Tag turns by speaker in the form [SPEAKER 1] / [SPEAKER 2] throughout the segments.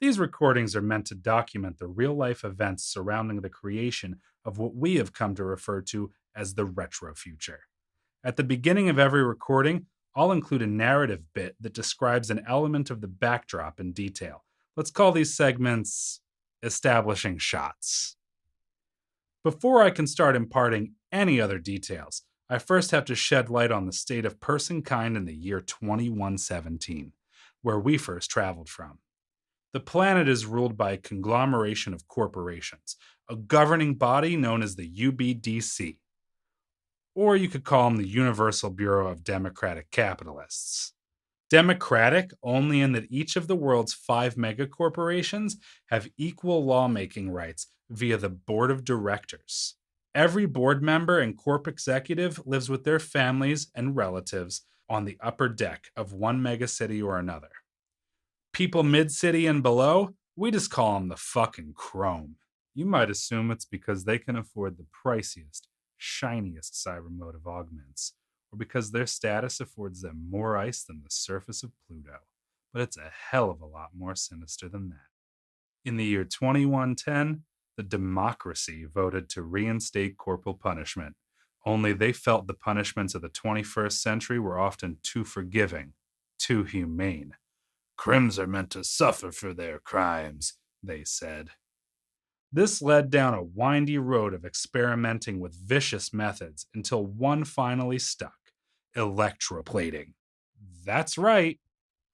[SPEAKER 1] These recordings are meant to document the real-life events surrounding the creation of what we have come to refer to as the Retrofuture. At the beginning of every recording, I'll include a narrative bit that describes an element of the backdrop in detail. Let's call these segments establishing shots. Before I can start imparting any other details, I first have to shed light on the state of personkind in the year 2117, where we first traveled from. The planet is ruled by a conglomeration of corporations, a governing body known as the UBDC. Or you could call them the Universal Bureau of Democratic Capitalists. Democratic only in that each of the world's 5 megacorporations have equal lawmaking rights via the board of directors. Every board member and corp executive lives with their families and relatives on the upper deck of one megacity or another. People mid-city and below, we just call them the fucking Chrome. You might assume it's because they can afford the priciest, shiniest cybermotive augments, or because their status affords them more ice than the surface of Pluto. But it's a hell of a lot more sinister than that. In the year 2110, the democracy voted to reinstate corporal punishment, only they felt the punishments of the 21st century were often too forgiving, too humane. Crims are meant to suffer for their crimes, they said. This led down a windy road of experimenting with vicious methods until one finally stuck: electroplating. That's right.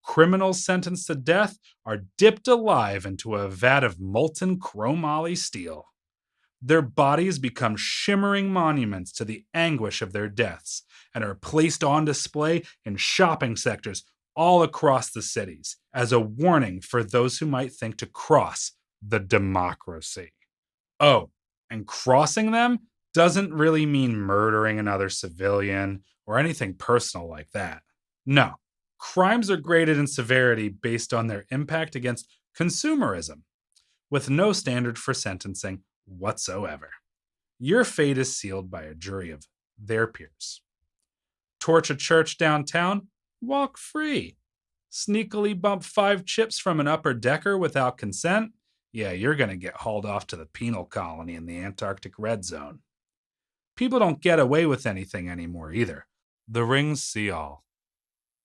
[SPEAKER 1] Criminals sentenced to death are dipped alive into a vat of molten chromoly steel. Their bodies become shimmering monuments to the anguish of their deaths and are placed on display in shopping sectors all across the cities as a warning for those who might think to cross the democracy. Oh, and crossing them doesn't really mean murdering another civilian or anything personal like that. No, crimes are graded in severity based on their impact against consumerism, with no standard for sentencing whatsoever. Your fate is sealed by a jury of their peers. Torch a church downtown? Walk free. Sneakily bump 5 chips from an upper decker without consent? Yeah, you're going to get hauled off to the penal colony in the Antarctic Red Zone. People don't get away with anything anymore either. The rings see all.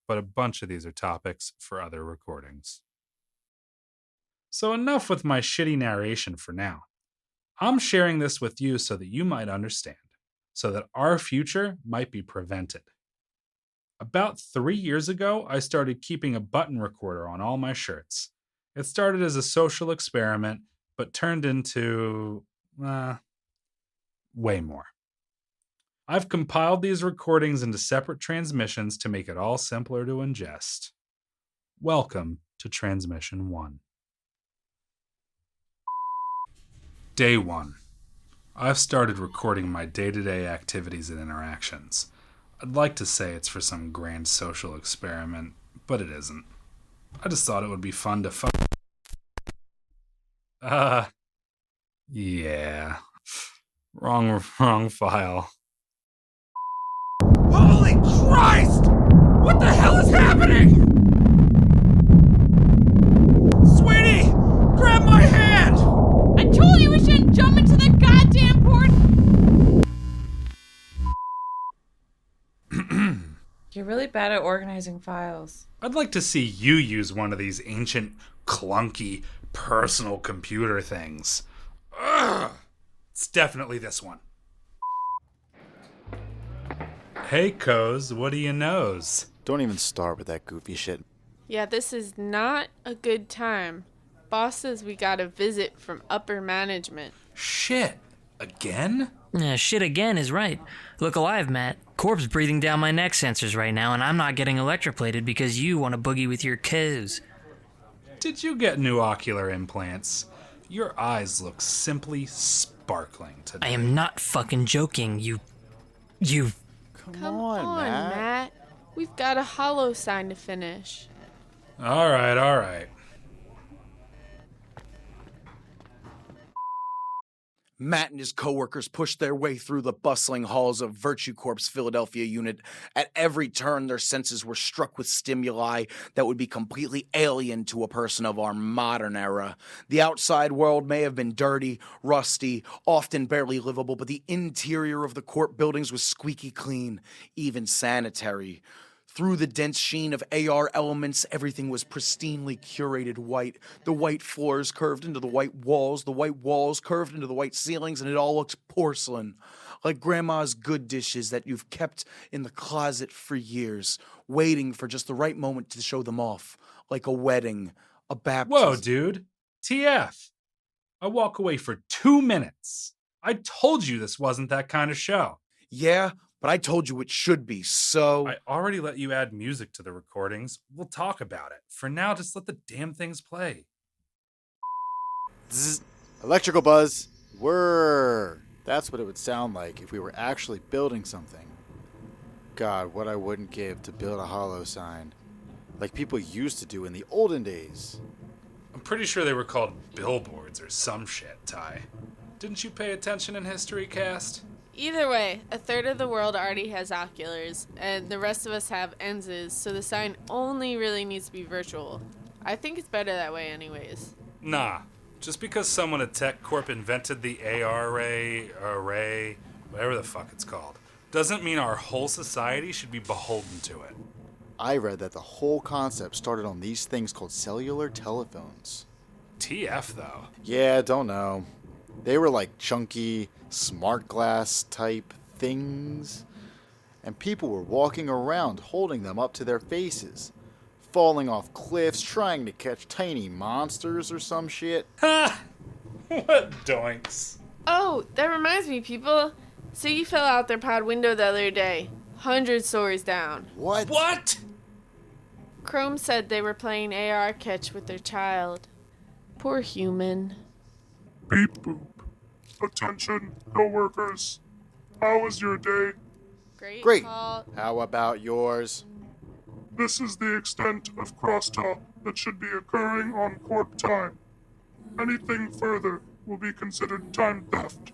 [SPEAKER 1] But a bunch of these are topics for other recordings. So enough with my shitty narration for now. I'm sharing this with you so that you might understand, so that our future might be prevented. About 3 years ago, I started keeping a button recorder on all my shirts. It started as a social experiment, but turned into, way more. I've compiled these recordings into separate transmissions to make it all simpler to ingest. Welcome to Transmission 1. Day 1. I've started recording my day-to-day activities and interactions. I'd like to say it's for some grand social experiment, but it isn't. I just thought it would be fun to yeah. Wrong file.
[SPEAKER 2] Holy Christ! What the hell is happening? Sweetie! Grab my hand!
[SPEAKER 3] I told you we shouldn't jump into the goddamn port! You're really bad at organizing files.
[SPEAKER 1] I'd like to see you use one of these ancient, clunky, personal computer things. Ugh! It's definitely this one. Hey, Coz, what do you knows?
[SPEAKER 4] Don't even start with that goofy shit.
[SPEAKER 5] Yeah, this is not a good time. Boss says we got a visit from upper management.
[SPEAKER 1] Shit. Again?
[SPEAKER 6] Yeah, shit again is right. Look alive, Matt. Corp's breathing down my neck sensors right now, and I'm not getting electroplated because you want to boogie with your coz.
[SPEAKER 1] Did you get new ocular implants? Your eyes look simply sparkling today.
[SPEAKER 6] I am not fucking joking, you...
[SPEAKER 5] Come on, Matt. We've got a hollow sign to finish.
[SPEAKER 1] All right.
[SPEAKER 4] Matt and his coworkers pushed their way through the bustling halls of Virtue Corp's Philadelphia unit. At every turn, their senses were struck with stimuli that would be completely alien to a person of our modern era. The outside world may have been dirty, rusty, often barely livable, but the interior of the Corp buildings was squeaky clean, even sanitary. Through the dense sheen of AR elements, everything was pristinely curated white. The white floors curved into the white walls curved into the white ceilings, and it all looked porcelain. Like grandma's good dishes that you've kept in the closet for years, waiting for just the right moment to show them off. Like a wedding, a baptism.
[SPEAKER 1] Whoa, dude. TF. I walk away for 2 minutes. I told you this wasn't that kind of show.
[SPEAKER 4] Yeah, but I told you it should be, so...
[SPEAKER 1] I already let you add music to the recordings. We'll talk about it. For now, just let the damn things play.
[SPEAKER 4] Zzz. Electrical buzz. Whirr. That's what it would sound like if we were actually building something. God, what I wouldn't give to build a hollow sign. Like people used to do in the olden days.
[SPEAKER 1] I'm pretty sure they were called billboards or some shit, Ty. Didn't you pay attention in History Cast?
[SPEAKER 5] Either way, a third of the world already has oculars, and the rest of us have lenses, so the sign only really needs to be virtual. I think it's better that way anyways.
[SPEAKER 1] Nah. Just because someone at Tech Corp invented the AR array, whatever the fuck it's called, doesn't mean our whole society should be beholden to it.
[SPEAKER 4] I read that the whole concept started on these things called cellular telephones.
[SPEAKER 1] TF, though.
[SPEAKER 4] Yeah, don't know. They were like chunky, smart glass type things. And people were walking around holding them up to their faces, falling off cliffs, trying to catch tiny monsters or some shit.
[SPEAKER 1] Ha! What doinks.
[SPEAKER 5] Oh, that reminds me, people. Siggy fell out their pod window the other day, 100 stories down.
[SPEAKER 4] What?
[SPEAKER 1] What?
[SPEAKER 5] Chrome said they were playing AR catch with their child. Poor human.
[SPEAKER 7] Beep boop. Attention, co-workers. How was your day?
[SPEAKER 4] Great.
[SPEAKER 5] Paul.
[SPEAKER 4] How about yours?
[SPEAKER 7] This is the extent of crosstalk that should be occurring on Corp time. Anything further will be considered time theft.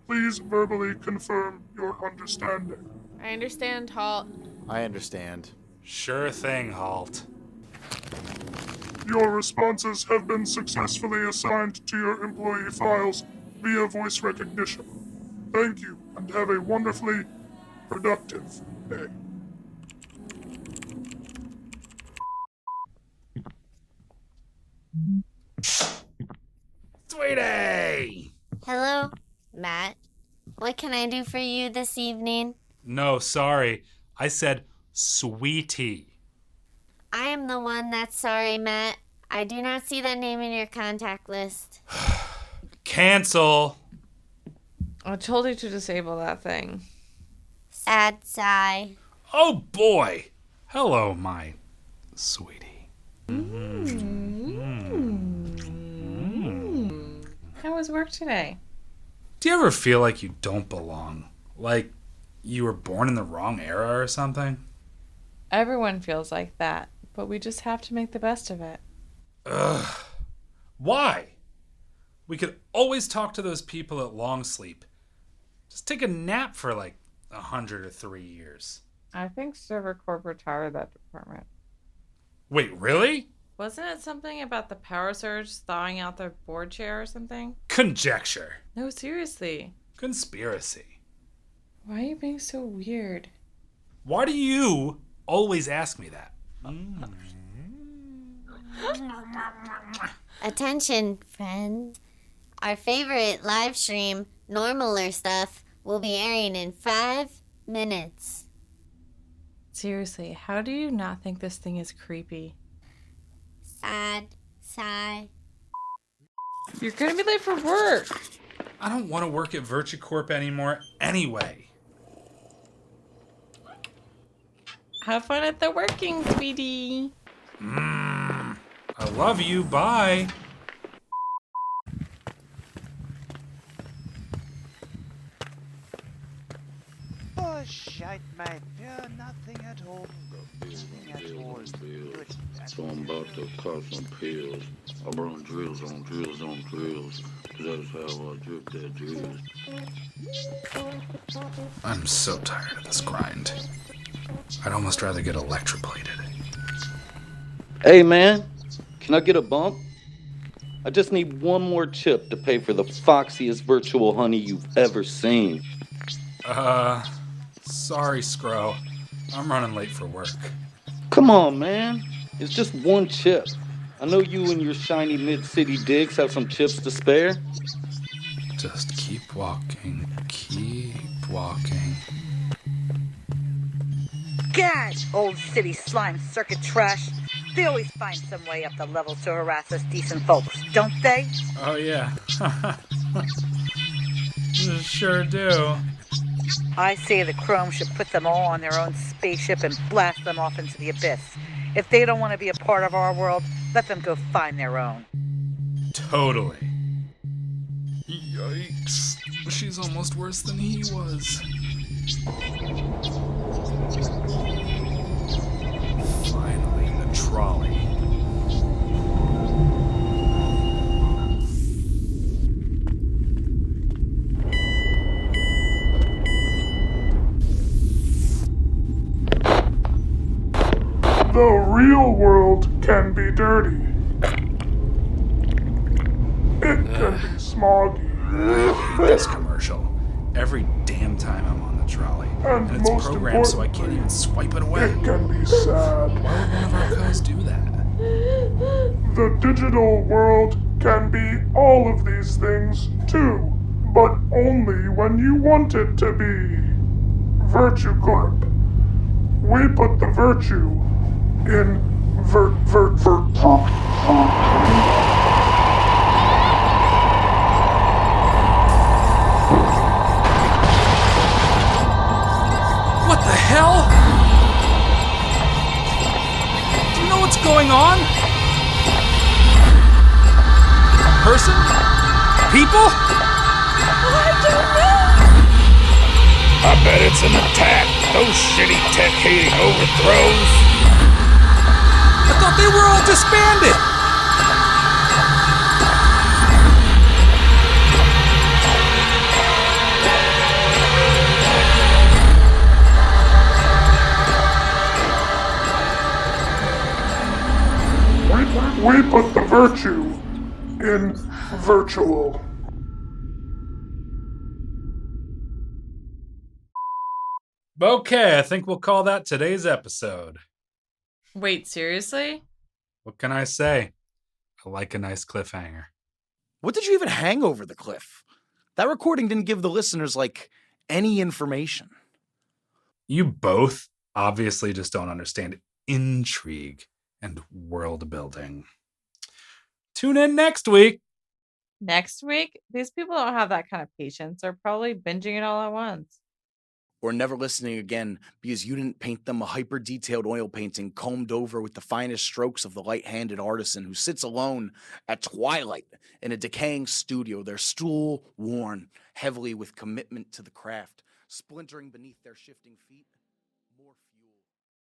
[SPEAKER 7] Please verbally confirm your understanding.
[SPEAKER 5] I understand, Halt.
[SPEAKER 4] I understand.
[SPEAKER 1] Sure thing, Halt.
[SPEAKER 7] Your responses have been successfully assigned to your employee files via voice recognition. Thank you, and have a wonderfully productive day.
[SPEAKER 1] Sweetie!
[SPEAKER 8] Hello, Matt. What can I do for you this evening?
[SPEAKER 1] No, sorry. I said sweetie.
[SPEAKER 8] I am the one that's sorry, Matt. I do not see that name in your contact list.
[SPEAKER 1] Cancel.
[SPEAKER 3] I told you to disable that thing.
[SPEAKER 8] Sad sigh.
[SPEAKER 1] Oh boy. Hello, my sweetie.
[SPEAKER 3] How was work today?
[SPEAKER 1] Do you ever feel like you don't belong? Like you were born in the wrong era or something?
[SPEAKER 3] Everyone feels like that, but we just have to make the best of it.
[SPEAKER 1] Ugh. Why? We could always talk to those people at long sleep. Just take a nap for like 100 or 3 years.
[SPEAKER 3] I think Server Corp retired that department.
[SPEAKER 1] Wait, really?
[SPEAKER 3] Wasn't it something about the power surge thawing out their board chair or something?
[SPEAKER 1] Conjecture.
[SPEAKER 3] No, seriously.
[SPEAKER 1] Conspiracy.
[SPEAKER 3] Why are you being so weird?
[SPEAKER 1] Why do you always ask me that?
[SPEAKER 8] Attention, friends. Our favorite live stream, Normaler Stuff, will be airing in 5 minutes.
[SPEAKER 3] Seriously, how do you not think this thing is creepy?
[SPEAKER 8] Sad sigh.
[SPEAKER 3] You're gonna be late for work.
[SPEAKER 1] I don't want to work at Virtue Corp anymore anyway.
[SPEAKER 3] Have fun at the working, sweetie.
[SPEAKER 1] I love you. Bye.
[SPEAKER 9] Oh, shite, mate. Fear nothing at all. Nothing at all. Do it So I'm about to cop some pills. I run drills on drills on drills. 'Cause that's how I drip that drills.
[SPEAKER 1] I'm so tired of this grind. I'd almost rather get electroplated.
[SPEAKER 9] Hey man, can I get a bump? I just need one more chip to pay for the foxiest virtual honey you've ever seen.
[SPEAKER 1] Sorry, Scro. I'm running late for work.
[SPEAKER 9] Come on, man. It's just one chip. I know you and your shiny mid-city digs have some chips to spare.
[SPEAKER 1] Just keep walking, keep walking.
[SPEAKER 10] Gad, old city slime circuit trash. They always find some way up the levels to harass us decent folks, don't they?
[SPEAKER 1] Oh, yeah. Sure do.
[SPEAKER 10] I say the Chrome should put them all on their own spaceship and blast them off into the abyss. If they don't want to be a part of our world, let them go find their own.
[SPEAKER 1] Totally. Yikes. She's almost worse than he was. Finally, the trolley.
[SPEAKER 7] The real world can be dirty. It can be smoggy.
[SPEAKER 1] I hate this commercial. Every damn time I'm on the trolley.
[SPEAKER 7] And
[SPEAKER 1] it's
[SPEAKER 7] most
[SPEAKER 1] programmed so I can't even swipe it away.
[SPEAKER 7] It can be sad.
[SPEAKER 1] Why would one of our cars do that?
[SPEAKER 7] The digital world can be all of these things too, but only when you want it to be. Virtue Corp. We put the virtue in
[SPEAKER 1] What the hell? Do you know what's going on? Person? People?
[SPEAKER 2] I bet it's an attack. Those shitty tech-hating overthrows.
[SPEAKER 1] I thought they were all disbanded.
[SPEAKER 7] We put the virtue in virtual.
[SPEAKER 1] Okay, I think we'll call that today's episode.
[SPEAKER 3] Wait, seriously?
[SPEAKER 1] What can I say? I like a nice cliffhanger.
[SPEAKER 4] What did you even hang over the cliff? That recording didn't give the listeners, any information.
[SPEAKER 1] You both obviously just don't understand intrigue and world building. Tune in next week.
[SPEAKER 3] Next week? These people don't have that kind of patience. They're probably binging it all at once.
[SPEAKER 4] Or never listening again because you didn't paint them a hyper-detailed oil painting combed over with the finest strokes of the light-handed artisan who sits alone at twilight in a decaying studio, their stool worn heavily with commitment to the craft, splintering beneath their shifting feet.